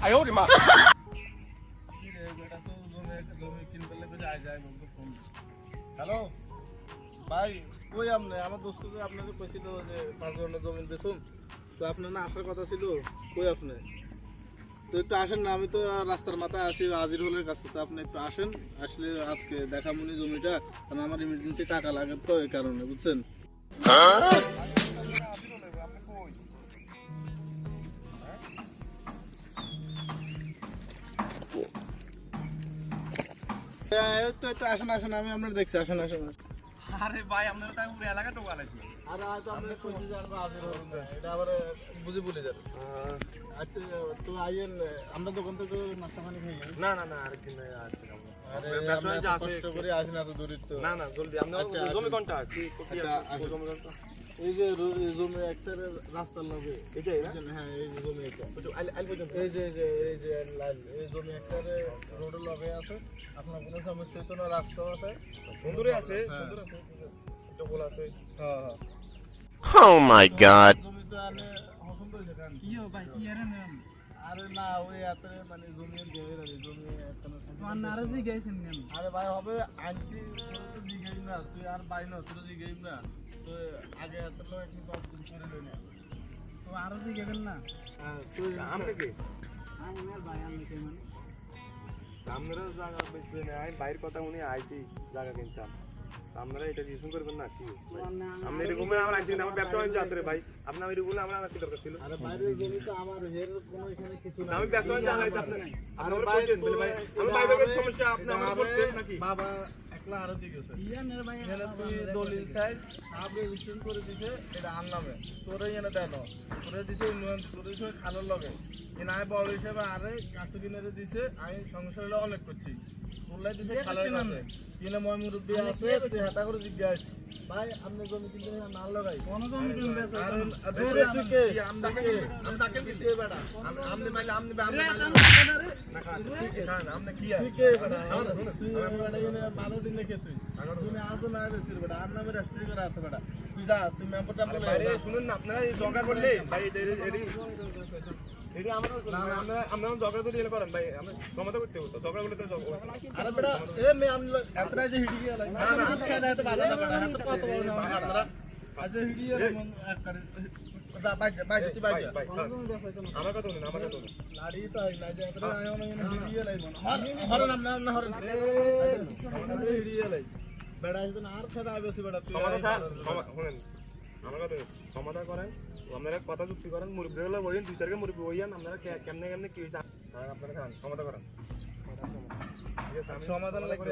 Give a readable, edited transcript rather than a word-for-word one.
哎呦我的妈！ hello ভাই, কই আপনি? আমার দোস্তকে আপনাকে কইছিল যে 5 জনের জমি বেচুন, তো আপনার না আসার কথা ছিল, কই আপনি? তো একটু আসেন না, আমি তো রাস্তার মাথায় আছি আজিরুলের কাছে, তো আপনি একটু আসেন, আসলে আজকে দেখামুনি জমিটা, কারণ আমার ইমার্জেন্সি টাকা লাগে তো এই কারণে, বুঝছেন? এই তো একটু আসেন আসেন, আমি আপনার দেখছি, আসেন আসেন। আরে ভাই আপনারা তো পুরো এলাকা তো গালাইছি। আর আজ আমরা কইছি যে আমরা আজির হলাম না, এটা আবার বুঝি বলে যাবে। আচ্ছা তো আইয়েন, আমরা দোকান থেকে নাস্তা পানি খাই। না না না আরেকদিন আসতে যাবো। আরে ব্যবসা আমরা যে আছে কষ্ট করে আসি না তো দূরিত তো। না না জলদি আপনি আচ্ছা, জমি আসুন। কোনটা কি আচ্ছা, আসুন। জমি কোনটা এই যে জমি এক সাইডে রাস্তার লগে, এটাই না হ্যাঁ এই যে জমি এটা, ওই আইল পর্যন্ত এই যে লাইন, এই জমি এক সাইডে রোডের লগে আছে, আপনার কোনো সমস্যা হতো না, রাস্তাও আছে, সুন্দরই আছে হ্যাঁ। সুন্দর আছে এটা বলা আছে হ্যাঁ হ্যাঁ। Oh my god. জমি তো আনে পছন্দ হয়েছে কারণ কি ও ভাই কি আরে নাম আরে না ওই এত মানে জমি দেবে রে, জমি এখনো তোমার নারাজি গাইছেন নাম আরে ভাই হবে আনছি, তোর তো জিগাই না, তুই আর পাই না, তোর জিগাই না, তো আগে এত লোক একটু কম করে লই না। তো আরো জি গেবেন না হ্যাঁ তুই আমরা কি আমি আর ভাই আমি কে মানে আমরা জায়গা বেশি না আমি বাইরের কথা উনি আইছি জায়গা কিনতাম আপনারা এটা রিসুন করবেন না কি আপনি এরকম আমরা আনছি আমার ব্যবসা বাণিজ্য আছে রে ভাই আপনি আমি এরকম আমরা কি দরকার ছিল আরে বাইরের জমি তো আমার হের কোনো এখানে কিছু না, আমি ব্যবসা বাণিজ্য আনাইছি আপনি আরে আমার ভাই বলছেন বলে ভাই আমি ভাই ভাই সমস্যা আপনি আমার আরে বলতেন নাকি বাবা একলা আরো দিকে গেছে, ইয়া মেরে ভাই এখানে তুই দলিল সাইজ সাব রেজিস্ট্রেশন করে দিছে, এটা আর নামে তোরে এনে দেন, তোরে দিছে উন্নয়ন, তোরে দিছে খালোর লগে এনে আমি বড় হিসেবে আরে কাছে কিনে দিছে, আমি সংসারে অনেক করছি, তোলাই দিছে খালোর কাছে কিনে মই মুরব্বি আছে, তুই হাতা করে জিজ্ঞাস ভাই আপনি জমি কিনতে না লাগাই কোন জমি কিনবে আছে আর দূরে তুই কে আমি তাকে কে বেটা, আপনি ভাই আপনি না খান আপনি কি তুই কে বেটা, তুই বেটা এনে 12 দিন লেখে তুই তুমি আজ না বেশির বেটা আর নামে রেস্টুরেন্ট করে আছে বেটা, তুই যা তুই মেম্বারটা বলে বাইরে শুনুন না আপনারা এই ঝগড়া করলে ভাই এটি আমরা আমরা আমরা ঝগড়া তো দিয়ে করেন ভাই আমরা সমাধান করতে হতো ঝগড়া করলে তো আরে বেটা এ মে আমি এতটা যে হিডি গেল না না খেলা এত ভালো না বেটা, এত কত বড় না আপনারা আজ হিডি গেল মন এক করে যা বাই তুই বাই যা আমার কথা শুনুন আমার কথা শুনুন লাড়ি তো না যে এতটা আয় না হিডি গেল মন হরন না হরন হিডি গেল বেটা এটা না আর খেলা আইবছি বেটা তুই সমাধান শুনেন আমার কথা সমাধান করেন আপনারা কথা যুক্তি করেন মুরব্বী হলে বইন দুই চারকে মুরব্বী বইয়ান আপনারা কেমনে কেমনে কি হয়েছে আপনারা খান সমাধান করেন ঠিক আছে আমি সমাধান লাগবে